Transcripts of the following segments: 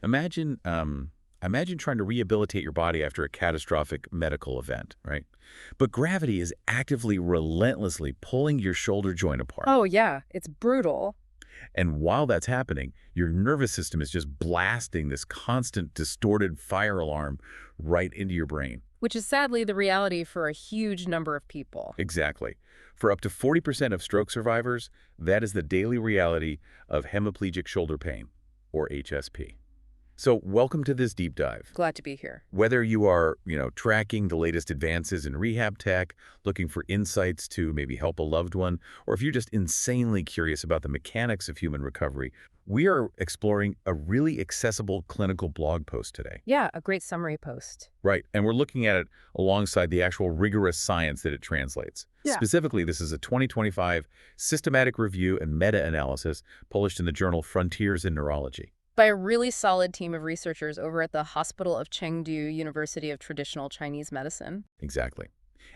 Imagine trying to rehabilitate your body after a catastrophic medical event, right? But gravity is actively, relentlessly pulling your shoulder joint apart. Oh, yeah, it's brutal. And while that's happening, your nervous system is just blasting this constant, distorted fire alarm right into your brain. Which is sadly the reality for a huge number of people. Exactly. For up to 40% of stroke survivors, that is the daily reality of hemiplegic shoulder pain, or HSP. So welcome to this deep dive. Glad to be here. Whether you are, tracking the latest advances in rehab tech, looking for insights to maybe help a loved one, or if you're just insanely curious about the mechanics of human recovery, we are exploring a really accessible clinical blog post today. Yeah, a great summary post. Right, and we're looking at it alongside the actual rigorous science that it translates. Yeah. Specifically, this is a 2025 systematic review and meta-analysis published in the journal Frontiers in Neurology. By a really solid team of researchers over at the Hospital of Chengdu University of Traditional Chinese Medicine. Exactly.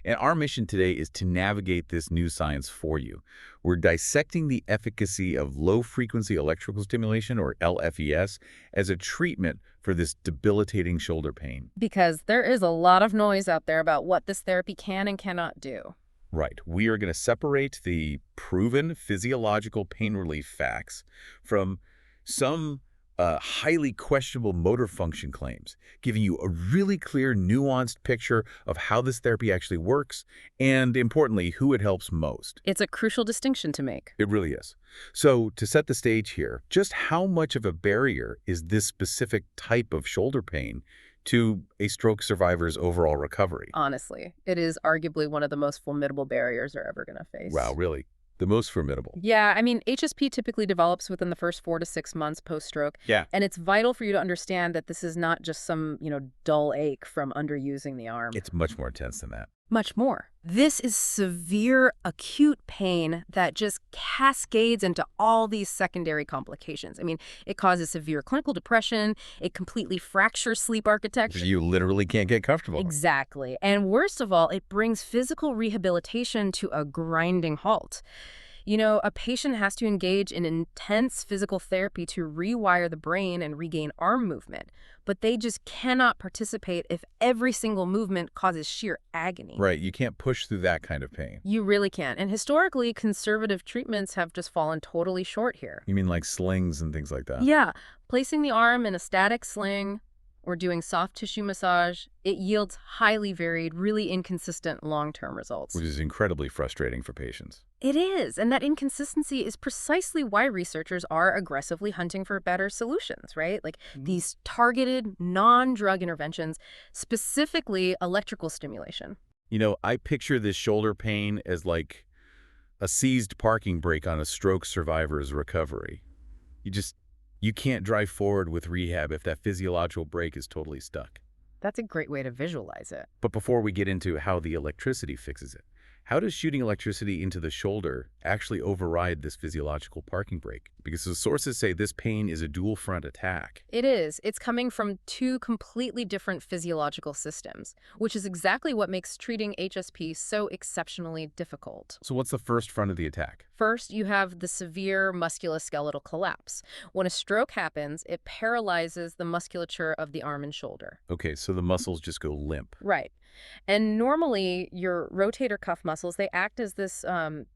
And our mission today is to navigate this new science for you. We're dissecting the efficacy of low-frequency electrical stimulation, or LFES, as a treatment for this debilitating shoulder pain. Because there is a lot of noise out there about what this therapy can and cannot do. Right. We are going to separate the proven physiological pain relief facts from some highly questionable motor function claims, giving you a really clear, nuanced picture of how this therapy actually works and, importantly, who it helps most. It's a crucial distinction to make. It really is. So to set the stage here, just how much of a barrier is this specific type of shoulder pain to a stroke survivor's overall recovery? Honestly, it is arguably one of the most formidable barriers they're ever going to face. Wow, really? The most formidable. Yeah, I mean, HSP typically develops within the first 4 to 6 months post-stroke. Yeah. And it's vital for you to understand that this is not just some, dull ache from underusing the arm. It's much more intense than that. Much more. This is severe, acute pain that just cascades into all these secondary complications. I mean, it causes severe clinical depression. It completely fractures sleep architecture. You literally can't get comfortable. Exactly. And worst of all, it brings physical rehabilitation to a grinding halt. A patient has to engage in intense physical therapy to rewire the brain and regain arm movement, but they just cannot participate if every single movement causes sheer agony. Right, you can't push through that kind of pain. You really can't. And historically, conservative treatments have just fallen totally short here. You mean like slings and things like that? Yeah, placing the arm in a static sling or doing soft tissue massage, it yields highly varied, really inconsistent long-term results. Which is incredibly frustrating for patients. It is, and that inconsistency is precisely why researchers are aggressively hunting for better solutions, right? Like these targeted, non-drug interventions, specifically electrical stimulation. I picture this shoulder pain as like a seized parking brake on a stroke survivor's recovery. You can't drive forward with rehab if that physiological brake is totally stuck. That's a great way to visualize it. But before we get into how the electricity fixes it, how does shooting electricity into the shoulder actually override this physiological parking brake? Because the sources say this pain is a dual-front attack. It is. It's coming from 2 completely different physiological systems, which is exactly what makes treating HSP so exceptionally difficult. So what's the first front of the attack? First, you have the severe musculoskeletal collapse. When a stroke happens, it paralyzes the musculature of the arm and shoulder. Okay, so the muscles just go limp. Right. And normally, your rotator cuff muscles, they act as this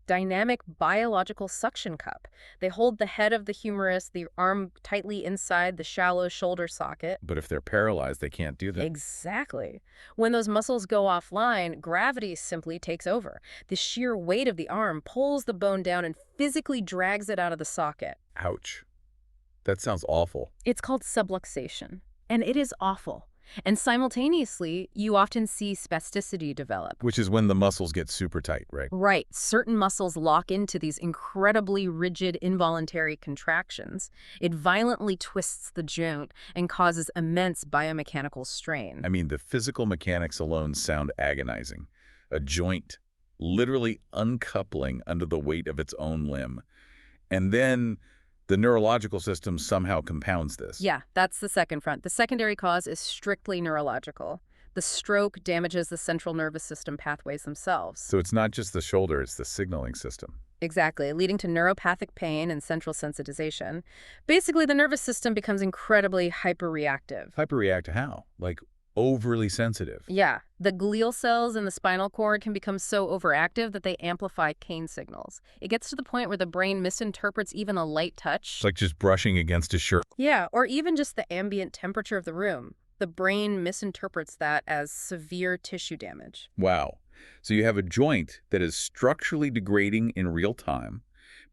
dynamic biological suction cup. They hold the head of the humerus, the arm tightly inside the shallow shoulder socket. But if they're paralyzed, they can't do that. Exactly. When those muscles go offline, gravity simply takes over. The sheer weight of the arm pulls the bone down and physically drags it out of the socket. Ouch. That sounds awful. It's called subluxation, and it is awful. And simultaneously, you often see spasticity develop. Which is when the muscles get super tight, right? Right. Certain muscles lock into these incredibly rigid, involuntary contractions. It violently twists the joint and causes immense biomechanical strain. I mean, the physical mechanics alone sound agonizing. A joint literally uncoupling under the weight of its own limb. And then the neurological system somehow compounds this. Yeah, that's the second front. The secondary cause is strictly neurological. The stroke damages the central nervous system pathways themselves. So it's not just the shoulder, it's the signaling system. Exactly, leading to neuropathic pain and central sensitization. Basically, the nervous system becomes incredibly hyperreactive. Hyperreact to how? Like overly sensitive. Yeah, the glial cells in the spinal cord can become so overactive that they amplify pain signals. It gets to the point where the brain misinterprets even a light touch. It's like just brushing against a shirt. Yeah, or even just the ambient temperature of the room. The brain misinterprets that as severe tissue damage. Wow. So you have a joint that is structurally degrading in real time,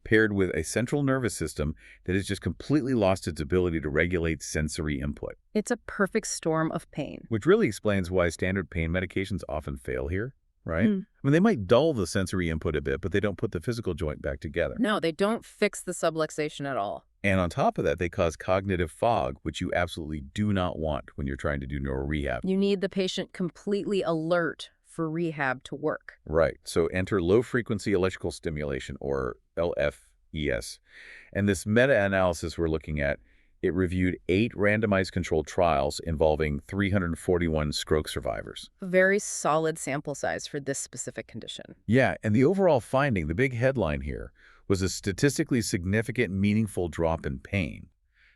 paired with a central nervous system that has just completely lost its ability to regulate sensory input. It's a perfect storm of pain. Which really explains why standard pain medications often fail here, right? Hmm. I mean, they might dull the sensory input a bit, but they don't put the physical joint back together. No, they don't fix the subluxation at all. And on top of that, they cause cognitive fog, which you absolutely do not want when you're trying to do neuro rehab. You need the patient completely alert for rehab to work. Right. So enter low-frequency electrical stimulation, or LFES. And this meta-analysis we're looking at, it reviewed 8 randomized controlled trials involving 341 stroke survivors. A very solid sample size for this specific condition. Yeah, and the overall finding, the big headline here, was a statistically significant, meaningful drop in pain.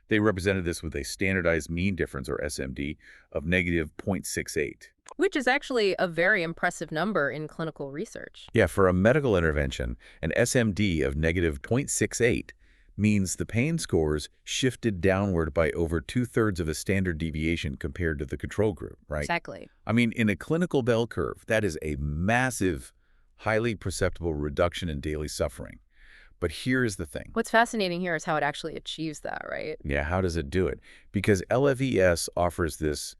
They represented this with a standardized mean difference, or SMD, of negative 0.68. Which is actually a very impressive number in clinical research. Yeah, for a medical intervention, an SMD of negative 0.68 means the pain scores shifted downward by over 2/3 of a standard deviation compared to the control group, right? Exactly. I mean, in a clinical bell curve, that is a massive, highly perceptible reduction in daily suffering. But here is the thing. What's fascinating here is how it actually achieves that, right? Yeah, how does it do it? Because LFES offers this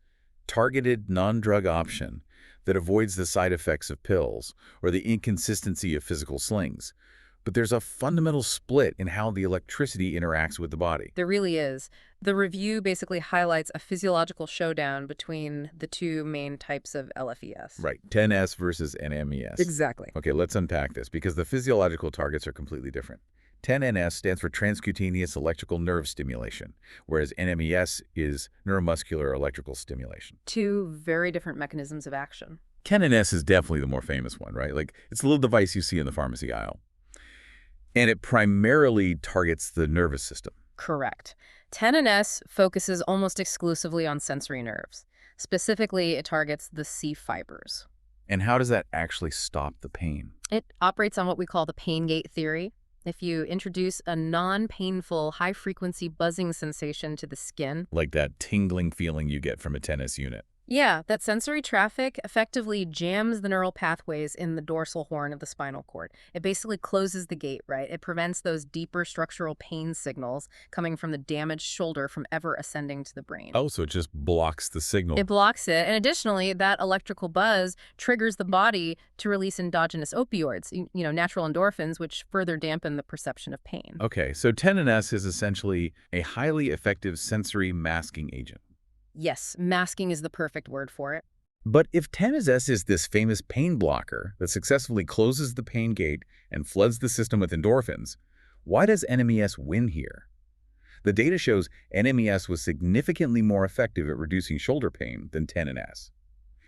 targeted non-drug option that avoids the side effects of pills or the inconsistency of physical slings. But there's a fundamental split in how the electricity interacts with the body. There really is. The review basically highlights a physiological showdown between the two main types of LFES. Right, 10S versus NMES. Exactly. Okay, let's unpack this because the physiological targets are completely different. 10NS stands for transcutaneous electrical nerve stimulation, whereas NMES is neuromuscular electrical stimulation. Two very different mechanisms of action. 10NS is definitely the more famous one, right? Like, it's a little device you see in the pharmacy aisle. And it primarily targets the nervous system. Correct. 10NS focuses almost exclusively on sensory nerves. Specifically, it targets the C fibers. And how does that actually stop the pain? It operates on what we call the pain gate theory. If you introduce a non-painful, high-frequency buzzing sensation to the skin, Like that tingling feeling you get from a 10S unit. yeah, that sensory traffic effectively jams the neural pathways in the dorsal horn of the spinal cord. It basically closes the gate, right? It prevents those deeper structural pain signals coming from the damaged shoulder from ever ascending to the brain. Oh, so it just blocks the signal. It blocks it, and additionally, that electrical buzz triggers the body to release endogenous opioids, natural endorphins, which further dampen the perception of pain. Okay, so 10NS is essentially a highly effective sensory masking agent. Yes, masking is the perfect word for it. But if 10S is this famous pain blocker that successfully closes the pain gate and floods the system with endorphins, why does NMES win here? The data shows NMES was significantly more effective at reducing shoulder pain than 10NS.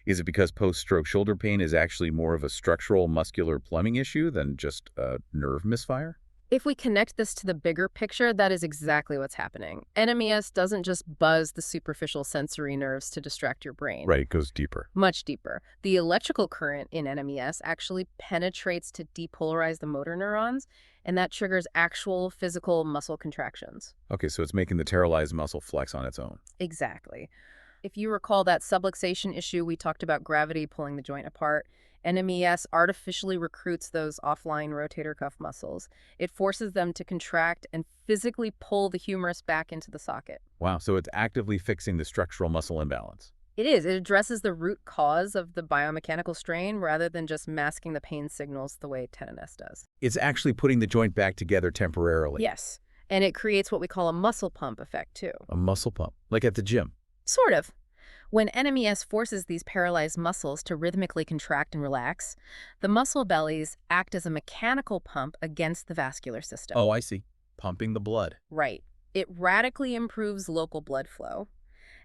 Is it because post-stroke shoulder pain is actually more of a structural muscular plumbing issue than just a nerve misfire? If we connect this to the bigger picture, that is exactly what's happening. NMES doesn't just buzz the superficial sensory nerves to distract your brain. Right, it goes deeper. Much deeper. The electrical current in NMES actually penetrates to depolarize the motor neurons, and that triggers actual physical muscle contractions. Okay, so it's making the pteryalized muscle flex on its own. Exactly. If you recall that subluxation issue we talked about, gravity pulling the joint apart, NMES artificially recruits those offline rotator cuff muscles. It forces them to contract and physically pull the humerus back into the socket. Wow, so it's actively fixing the structural muscle imbalance. It is. It addresses the root cause of the biomechanical strain rather than just masking the pain signals the way 10NS does. It's actually putting the joint back together temporarily. Yes. And it creates what we call a muscle pump effect, too. A muscle pump, like at the gym. Sort of. When NMES forces these paralyzed muscles to rhythmically contract and relax, the muscle bellies act as a mechanical pump against the vascular system. Oh, I see. Pumping the blood. Right. It radically improves local blood flow.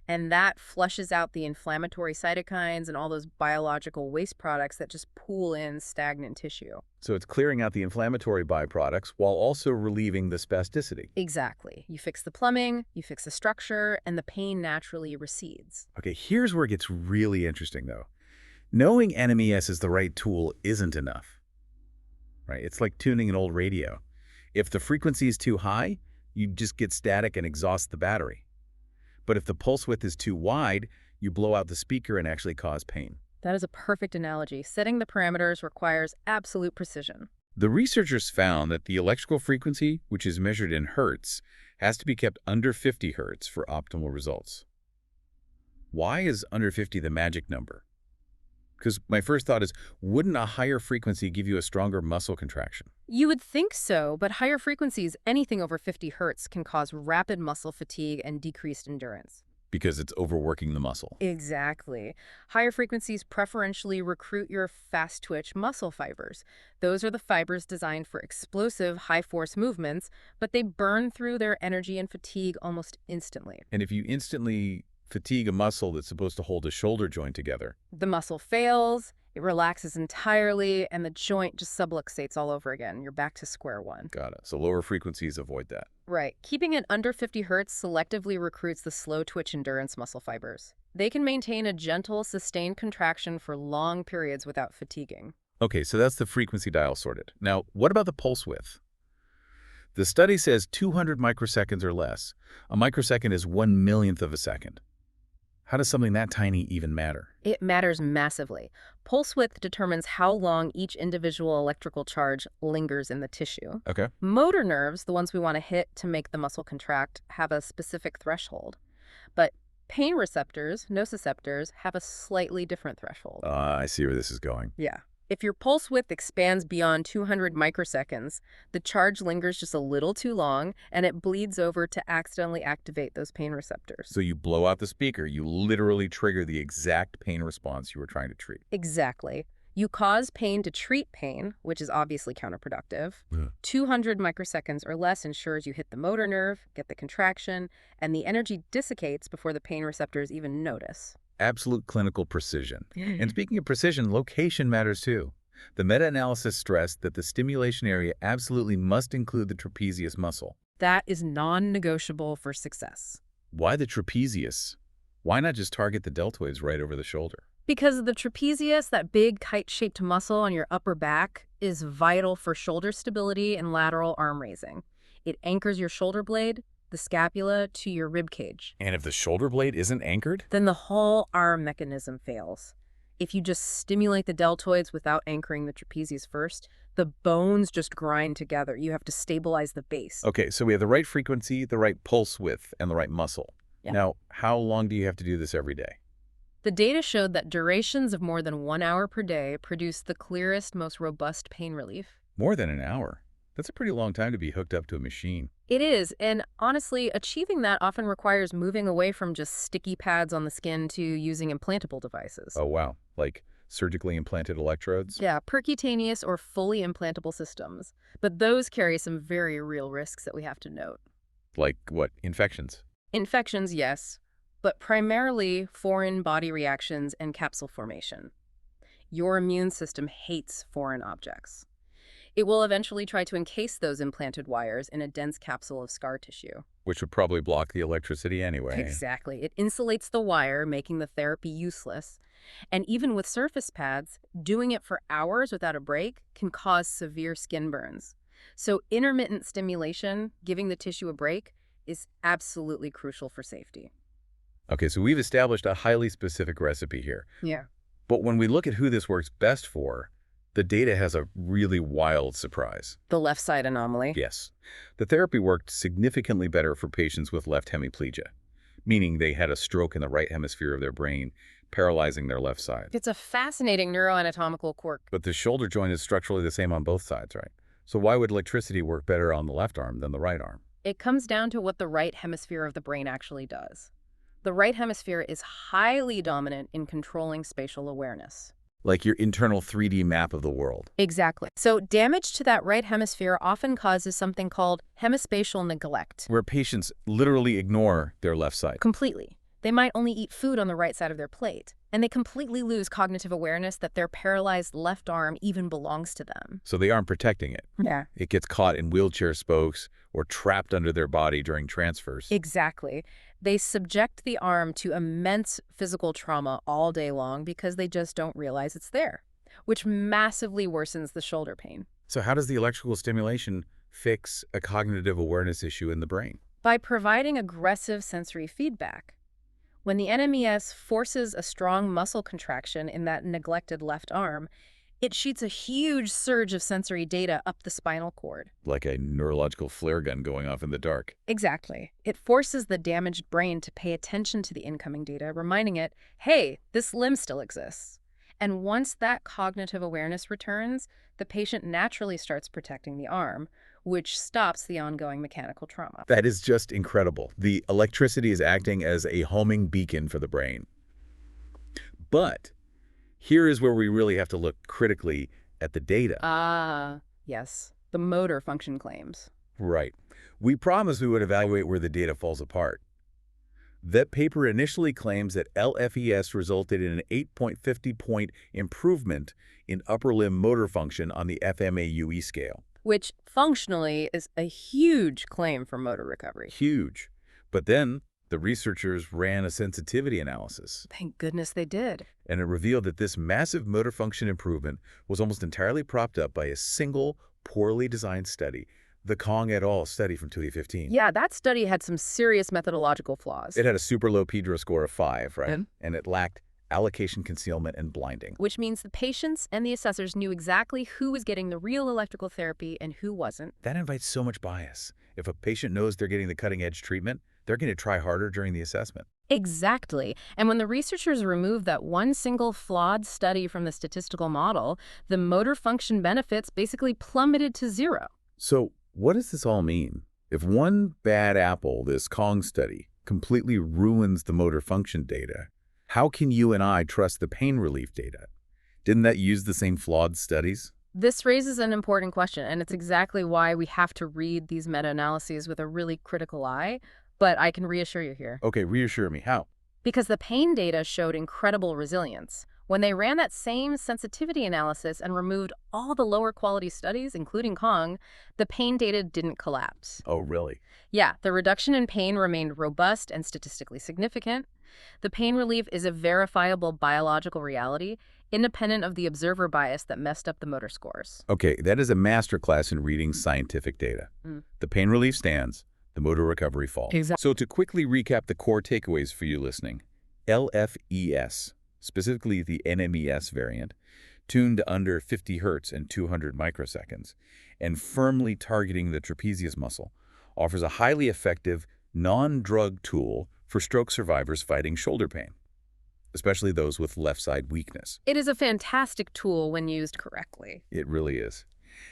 And that flushes out the inflammatory cytokines and all those biological waste products that just pool in stagnant tissue. So it's clearing out the inflammatory byproducts while also relieving the spasticity. Exactly. You fix the plumbing, you fix the structure, and the pain naturally recedes. Okay, here's where it gets really interesting, though. Knowing NMES is the right tool isn't enough, right? It's like tuning an old radio. If the frequency is too high, you just get static and exhaust the battery. But if the pulse width is too wide, you blow out the speaker and actually cause pain. That is a perfect analogy. Setting the parameters requires absolute precision. The researchers found that the electrical frequency, which is measured in hertz, has to be kept under 50 hertz for optimal results. Why is under 50 the magic number? Because my first thought is, wouldn't a higher frequency give you a stronger muscle contraction? You would think so, but higher frequencies, anything over 50 hertz, can cause rapid muscle fatigue and decreased endurance. Because it's overworking the muscle. Exactly. Higher frequencies preferentially recruit your fast-twitch muscle fibers. Those are the fibers designed for explosive, high-force movements, but they burn through their energy and fatigue almost instantly. And if you instantly fatigue a muscle that's supposed to hold a shoulder joint together, The muscle fails, it relaxes entirely, and the joint just subluxates all over again. You're back to square one. got it. So lower frequencies avoid that. Right. Keeping it under 50 hertz selectively recruits the slow-twitch endurance muscle fibers. They can maintain a gentle, sustained contraction for long periods without fatiguing. Okay, so that's the frequency dial sorted. Now, what about the pulse width? The study says 200 microseconds or less. A microsecond is 1/1,000,000th of a second. How does something that tiny even matter? It matters massively. Pulse width determines how long each individual electrical charge lingers in the tissue. Okay. Motor nerves, the ones we want to hit to make the muscle contract, have a specific threshold. But pain receptors, nociceptors, have a slightly different threshold. I see where this is going. Yeah. If your pulse width expands beyond 200 microseconds, the charge lingers just a little too long, and it bleeds over to accidentally activate those pain receptors. So you blow out the speaker, you literally trigger the exact pain response you were trying to treat. Exactly. You cause pain to treat pain, which is obviously counterproductive. Yeah. 200 microseconds or less ensures you hit the motor nerve, get the contraction, and the energy dissipates before the pain receptors even notice. Absolute clinical precision. And speaking of precision, location matters too. The meta-analysis stressed that the stimulation area absolutely must include the trapezius muscle. That is non-negotiable for success. Why the trapezius? Why not just target the deltoids right over the shoulder? Because the trapezius, that big kite-shaped muscle on your upper back, is vital for shoulder stability and lateral arm raising. It anchors your shoulder blade, the scapula, to your rib cage. And if the shoulder blade isn't anchored? Then the whole arm mechanism fails. If you just stimulate the deltoids without anchoring the trapezius first, the bones just grind together. You have to stabilize the base. Okay, so we have the right frequency, the right pulse width, and the right muscle. Yeah. Now, how long do you have to do this every day? The data showed that durations of more than 1 hour per day produce the clearest, most robust pain relief. More than an hour. That's a pretty long time to be hooked up to a machine. It is, and honestly, achieving that often requires moving away from just sticky pads on the skin to using implantable devices. Oh, wow. Like surgically implanted electrodes? Yeah, percutaneous or fully implantable systems. But those carry some very real risks that we have to note. Like what? Infections? Infections, yes, but primarily foreign body reactions and capsule formation. Your immune system hates foreign objects. It will eventually try to encase those implanted wires in a dense capsule of scar tissue. Which would probably block the electricity anyway. Exactly. It insulates the wire, making the therapy useless. And even with surface pads, doing it for hours without a break can cause severe skin burns. So intermittent stimulation, giving the tissue a break, is absolutely crucial for safety. Okay, so we've established a highly specific recipe here. Yeah. But when we look at who this works best for, the data has a really wild surprise. The left side anomaly. Yes. The therapy worked significantly better for patients with left hemiplegia, meaning they had a stroke in the right hemisphere of their brain, paralyzing their left side. It's a fascinating neuroanatomical quirk. But the shoulder joint is structurally the same on both sides, right? So why would electricity work better on the left arm than the right arm? It comes down to what the right hemisphere of the brain actually does. The right hemisphere is highly dominant in controlling spatial awareness. Like your internal 3D map of the world. Exactly. So damage to that right hemisphere often causes something called hemispatial neglect. Where patients literally ignore their left side. Completely. They might only eat food on the right side of their plate, and they completely lose cognitive awareness that their paralyzed left arm even belongs to them. So they aren't protecting it. Yeah. It gets caught in wheelchair spokes or trapped under their body during transfers. Exactly. They subject the arm to immense physical trauma all day long because they just don't realize it's there, which massively worsens the shoulder pain. So how does the electrical stimulation fix a cognitive awareness issue in the brain? By providing aggressive sensory feedback. When the NMES forces a strong muscle contraction in that neglected left arm, it shoots a huge surge of sensory data up the spinal cord. Like a neurological flare gun going off in the dark. Exactly. It forces the damaged brain to pay attention to the incoming data, reminding it, hey, this limb still exists. And once that cognitive awareness returns, the patient naturally starts protecting the arm, which stops the ongoing mechanical trauma. That is just incredible. The electricity is acting as a homing beacon for the brain. But here is where we really have to look critically at the data. Yes. The motor function claims. Right. We promised we would evaluate where the data falls apart. That paper initially claims that LFES resulted in an 8.50-point improvement in upper limb motor function on the FMAUE scale. Which functionally is a huge claim for motor recovery. Huge. But then the researchers ran a sensitivity analysis. Thank goodness they did. And it revealed that this massive motor function improvement was almost entirely propped up by a single, poorly designed study, the Kong et al. Study from 2015. Yeah, that study had some serious methodological flaws. It had a super low Pedro score of 5, right? And? And it lacked allocation concealment and blinding. Which means the patients and the assessors knew exactly who was getting the real electrical therapy and who wasn't. That invites so much bias. If a patient knows they're getting the cutting-edge treatment, they're going to try harder during the assessment. Exactly. And when the researchers removed that one single flawed study from the statistical model, the motor function benefits basically plummeted to zero. So what does this all mean? If one bad apple, this Kong study, completely ruins the motor function data, how can you and I trust the pain relief data? Didn't that use the same flawed studies? This raises an important question, and it's exactly why we have to read these meta-analyses with a really critical eye. But I can reassure you here. Okay, reassure me. How? Because the pain data showed incredible resilience. When they ran that same sensitivity analysis and removed all the lower quality studies, including Kong, the pain data didn't collapse. Oh, really? Yeah, the reduction in pain remained robust and statistically significant. The pain relief is a verifiable biological reality, independent of the observer bias that messed up the motor scores. Okay, that is a masterclass in reading scientific data. The pain relief stands, the motor recovery falls. Exactly. So to quickly recap the core takeaways for you listening, LFES, specifically the NMES variant, tuned to under 50 hertz and 200 microseconds, and firmly targeting the trapezius muscle, offers a highly effective, non-drug tool for stroke survivors fighting shoulder pain, especially those with left-side weakness. It is a fantastic tool when used correctly. It really is.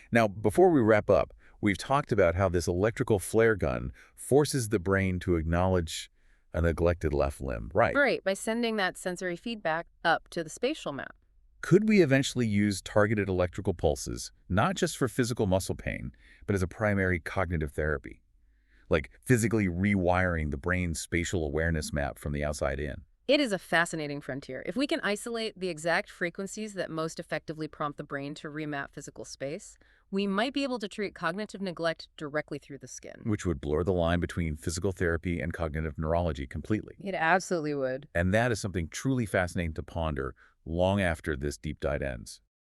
Now, before we wrap up, we've talked about how this electrical flare gun forces the brain to acknowledge a neglected left limb, right? Right, by sending that sensory feedback up to the spatial map. Could we eventually use targeted electrical pulses, not just for physical muscle pain, but as a primary cognitive therapy? Like physically rewiring the brain's spatial awareness map from the outside in? It is a fascinating frontier. If we can isolate the exact frequencies that most effectively prompt the brain to remap physical space, we might be able to treat cognitive neglect directly through the skin. Which would blur the line between physical therapy and cognitive neurology completely. It absolutely would. And that is something truly fascinating to ponder long after this deep dive ends.